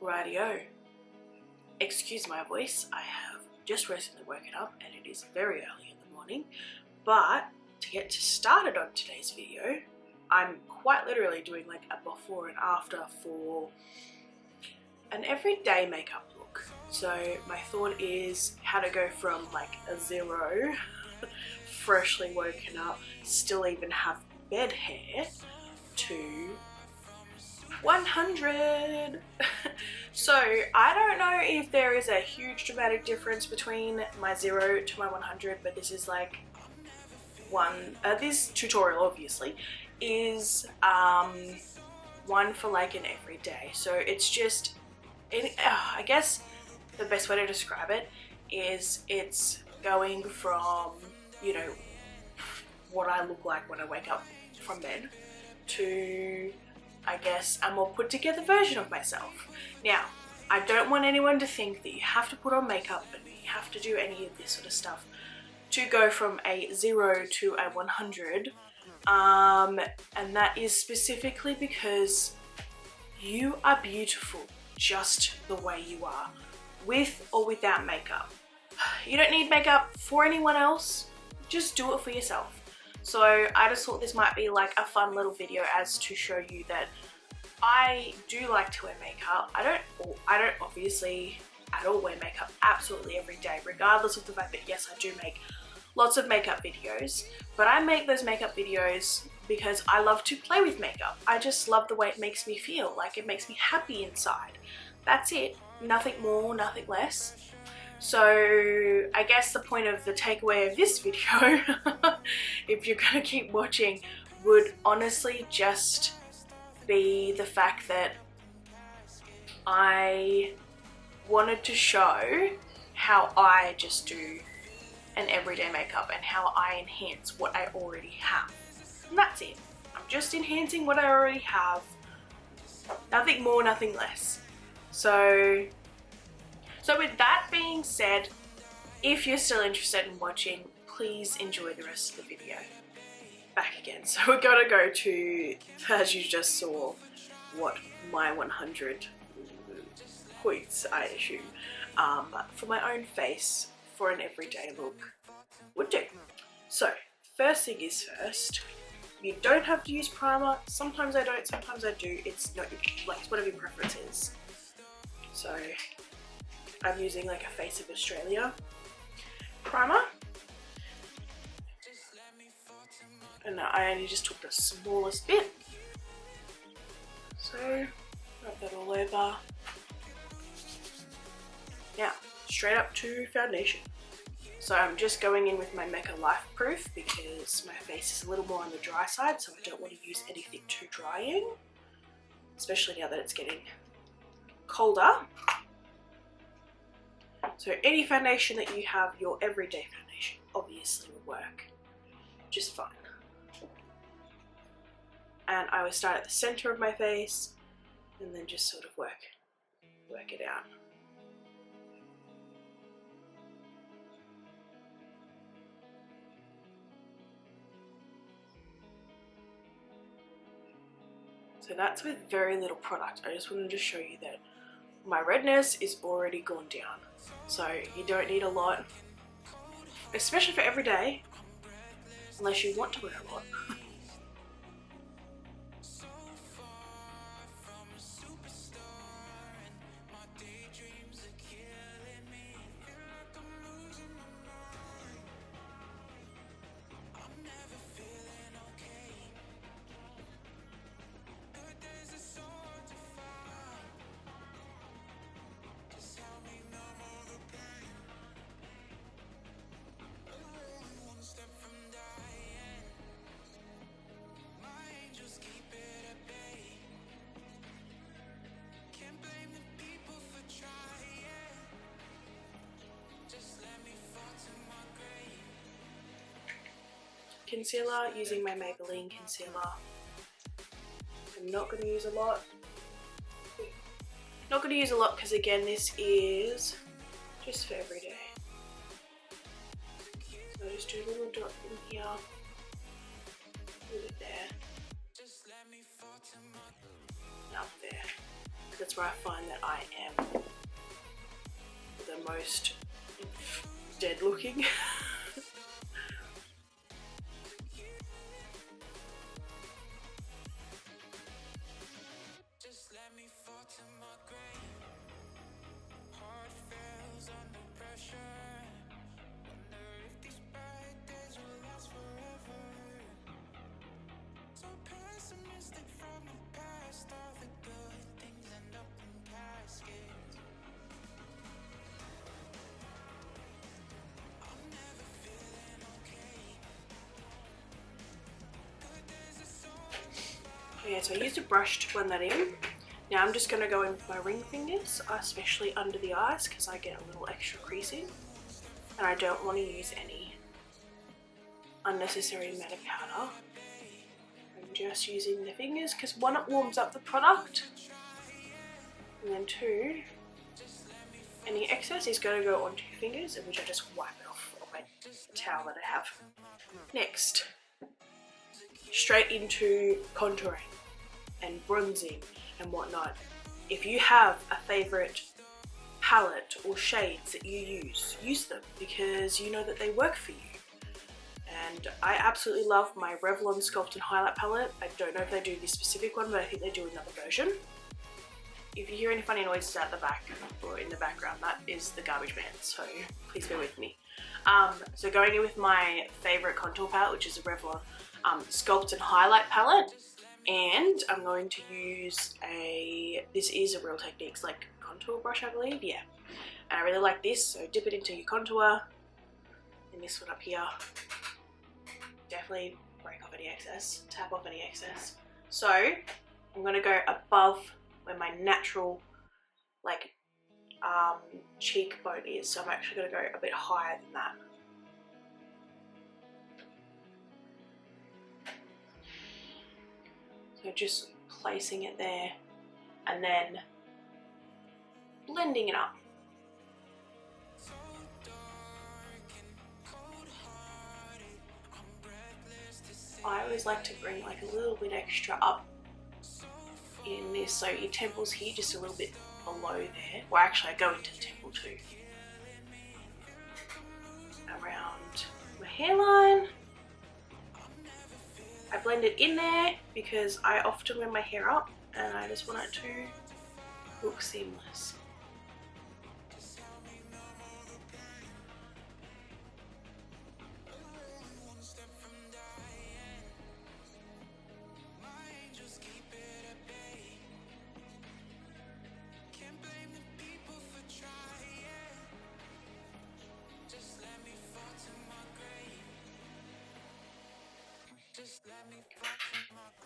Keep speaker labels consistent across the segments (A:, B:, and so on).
A: Rightio. Excuse my voice, I have just recently woken up and it is very early in the morning, but to get started on today's video, I'm quite literally doing like a before and after for an everyday makeup look. So my thought is how to go from like a 0, freshly woken up, still even have bed hair, to 100. So I don't know if there is a huge dramatic difference between my 0 to my 100, but this is like this tutorial obviously is one for like an everyday. So it's just, I guess the best way to describe it is it's going from, you know, what I look like when I wake up from bed to, I guess, a more put together version of myself. Now, I don't want anyone to think that you have to put on makeup and you have to do any of this sort of stuff to go from a 0 to a 100. And that is specifically because you are beautiful just the way you are, with or without makeup. You don't need makeup for anyone else, just do it for yourself. So I just thought this might be like a fun little video as to show you that I do like to wear makeup. I don't obviously at all wear makeup absolutely every day, regardless of the fact that yes, I do make lots of makeup videos, but I make those makeup videos because I love to play with makeup. I just love the way it makes me feel, like it makes me happy inside. That's it, nothing more, nothing less. So I guess the point of the takeaway of this video, if you're gonna keep watching, would honestly just be the fact that I wanted to show how I just do an everyday makeup and how I enhance what I already have. And that's it. I'm just enhancing what I already have. Nothing more, nothing less. So with that being said, if you're still interested in watching, please enjoy the rest of the video. Back again. So we're gonna go to, as you just saw, what my 100 points, I assume, for my own face for an everyday look would do. So first thing is first, you don't have to use primer. Sometimes I don't, sometimes I do. It's not like, it's whatever your preference is. So I'm using like a Face of Australia primer, and I only just took the smallest bit, so rub that all over. Now straight up to foundation. So I'm just going in with my Mecca Life Proof because my face is a little more on the dry side, so I don't want to use anything too drying, especially now that it's getting colder. So any foundation that you have, your everyday foundation, obviously will work just fine. And I would start at the center of my face and then just sort of work it out. So that's with very little product. I just wanted to show you that my redness is already gone down. So you don't need a lot, especially for every day, unless you want to wear a lot. Concealer, using my Maybelline concealer. I'm not going to use a lot. Not going to use a lot because again this is just for every day. So I just do a little dot in here, a little bit there, and up there. That's where I find that I am the most dead looking. Yeah, so I used a brush to blend that in. Now I'm just going to go in with my ring fingers, especially under the eyes, because I get a little extra creasing. And I don't want to use any unnecessary matte powder. I'm just using the fingers because one, it warms up the product, and then two, any excess is going to go onto your fingers, in which I just wipe it off on my towel that I have. Next, straight into contouring and bronzing and whatnot. If you have a favourite palette or shades that you use them, because you know that they work for you. And I absolutely love my Revlon Sculpt and Highlight palette. I don't know if they do this specific one, but I think they do another version. If you hear any funny noises out the back or in the background, that is the garbage man, so please bear with me. So going in with my favourite contour palette, which is a Revlon Sculpt and Highlight palette, and I'm going to use this is a Real Techniques like contour brush, I believe, yeah. And I really like this, so dip it into your contour, and this one up here. Definitely break off any excess, tap off any excess. So I'm going to go above where my natural like cheekbone is, so I'm actually going to go a bit higher than that. So just placing it there and then blending it up. I always like to bring like a little bit extra up in this, so your temples here just a little bit below there. Well, actually I go into the temple too. Around my hairline. I blend it in there because I often wear my hair up and I just want it to look seamless.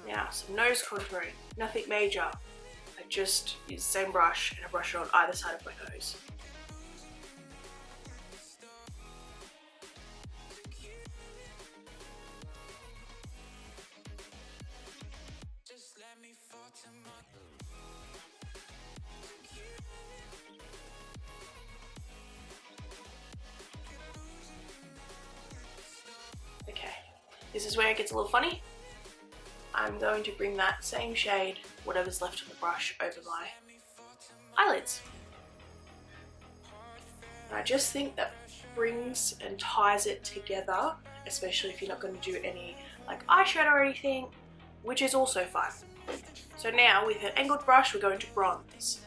A: Now, some nose contouring, nothing major. I just use the same brush and I brush it on either side of my nose. Okay, this is where it gets a little funny. I'm going to bring that same shade, whatever's left on the brush, over my eyelids. And I just think that brings and ties it together, especially if you're not going to do any like eyeshadow or anything, which is also fine. So now with an angled brush we're going to bronze.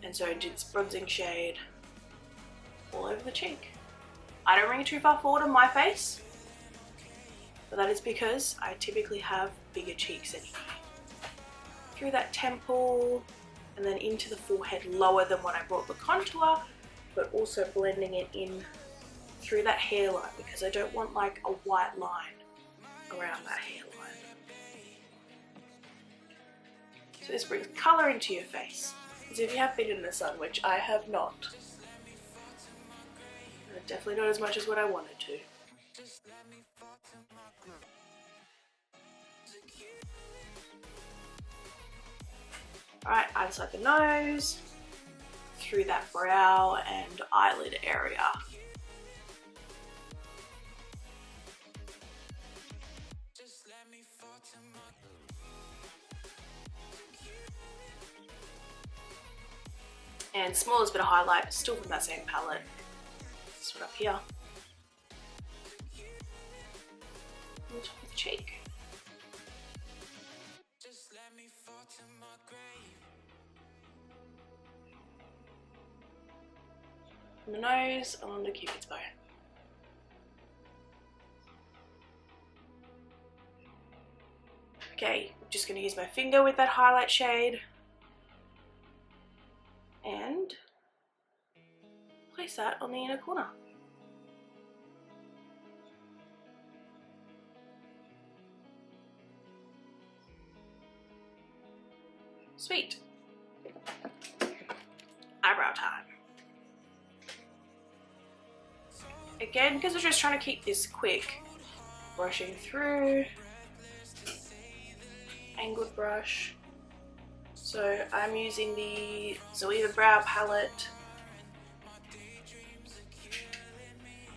A: And so I do this bronzing shade all over the cheek. I don't bring it too far forward on my face, but that is because I typically have bigger cheeks anyway. Through that temple and then into the forehead lower than when I brought the contour, but also blending it in through that hairline because I don't want like a white line around that hairline. So this brings colour into your face, as if you have been in the sun, which I have not. Definitely not as much as what I wanted to. Alright, either side the nose, through that brow and eyelid area. And smallest bit of highlight, still from that same palette. This one up here. On the top of the cheek. On the nose, and under Cupid's bow. Okay, I'm just going to use my finger with that highlight shade and place that on the inner corner. Sweet. Eyebrow time. Again, because we're just trying to keep this quick, brushing through, angled brush. So I'm using the Zoeva Brow Palette,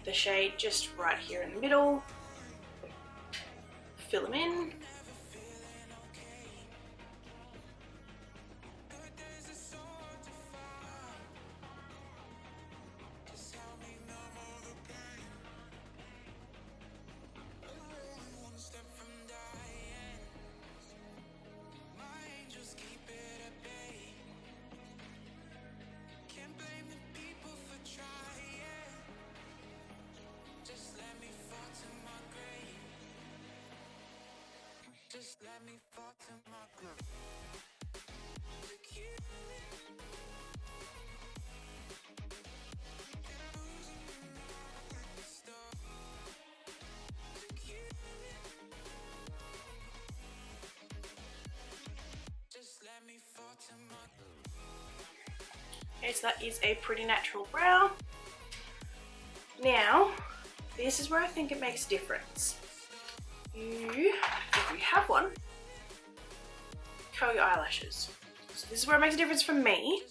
A: the shade just right here in the middle, fill them in. Okay, so that is a pretty natural brow. Now, this is where I think it makes a difference. If you have one, curl your eyelashes. So this is where it makes a difference for me,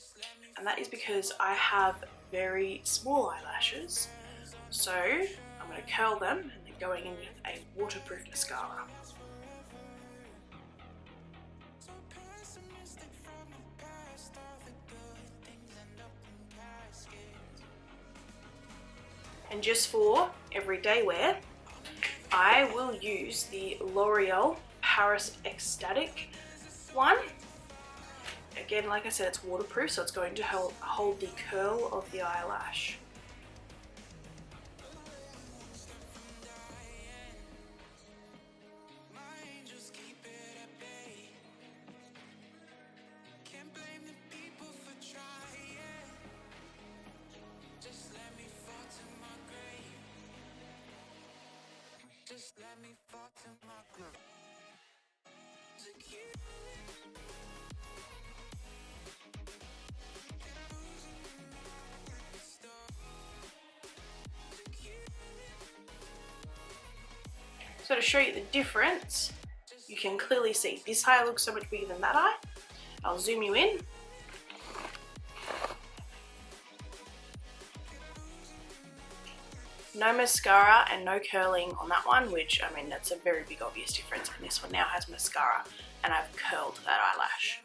A: and that is because I have very small eyelashes. So I'm going to curl them and then going in with a waterproof mascara. And just for everyday wear, I will use the L'Oreal Paris Ecstatic one. Again, like I said, it's waterproof, so it's going to hold the curl of the eyelash. So to show you the difference, you can clearly see this eye looks so much bigger than that eye. I'll zoom you in. No mascara and no curling on that one, which, I mean, that's a very big obvious difference. And this one now has mascara and I've curled that eyelash.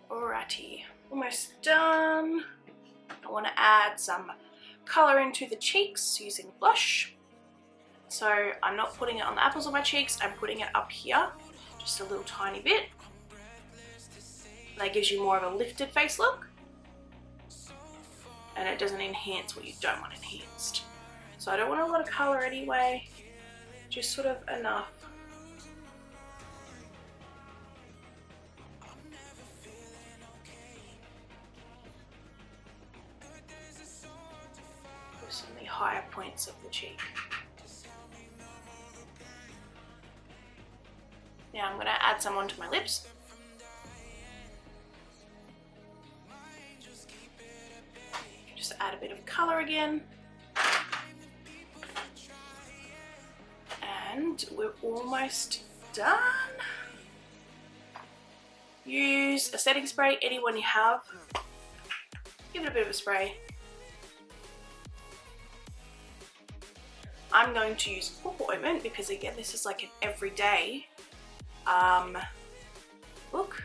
A: Alrighty, almost done. I want to add some colour into the cheeks using blush. So I'm not putting it on the apples of my cheeks, I'm putting it up here, just a little tiny bit. That gives you more of a lifted face look. And it doesn't enhance what you don't want enhanced. So I don't want a lot of colour anyway, just sort of enough. Some of the higher points of the cheek. Now I'm going to add some onto my lips. Just add a bit of colour again. And we're almost done. Use a setting spray, any one you have. Give it a bit of a spray. I'm going to use pawpaw ointment because again this is like an everyday look.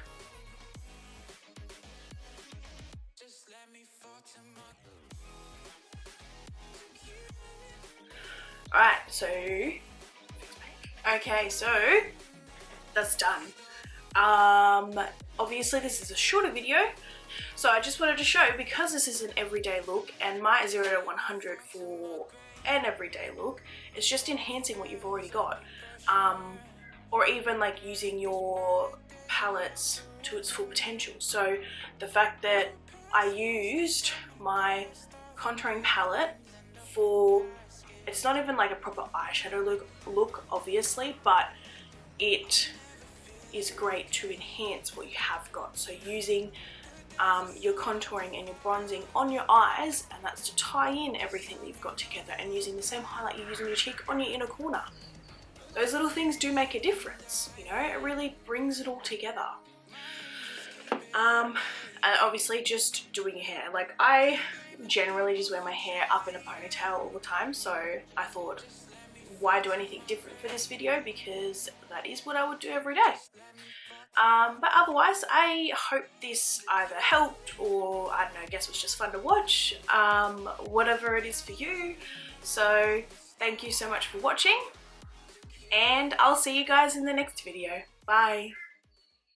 A: Alright, so okay, so that's done. Obviously this is a shorter video, so I just wanted to show, because this is an everyday look and my 0 to 100 for an everyday look, it's just enhancing what you've already got, or even like using your palettes to its full potential. So the fact that I used my contouring palette for, it's not even like a proper eyeshadow look obviously, but it is great to enhance what you have got. So using your contouring and your bronzing on your eyes, and that's to tie in everything that you've got together, and using the same highlight you use on your cheek on your inner corner. Those little things do make a difference, you know, it really brings it all together. And obviously just doing your hair, like I generally just wear my hair up in a ponytail all the time, so I thought, why do anything different for this video, because that is what I would do every day. But otherwise, I hope this either helped, or I don't know, I guess it was just fun to watch, whatever it is for you. So thank you so much for watching, and I'll see you guys in the next video. Bye.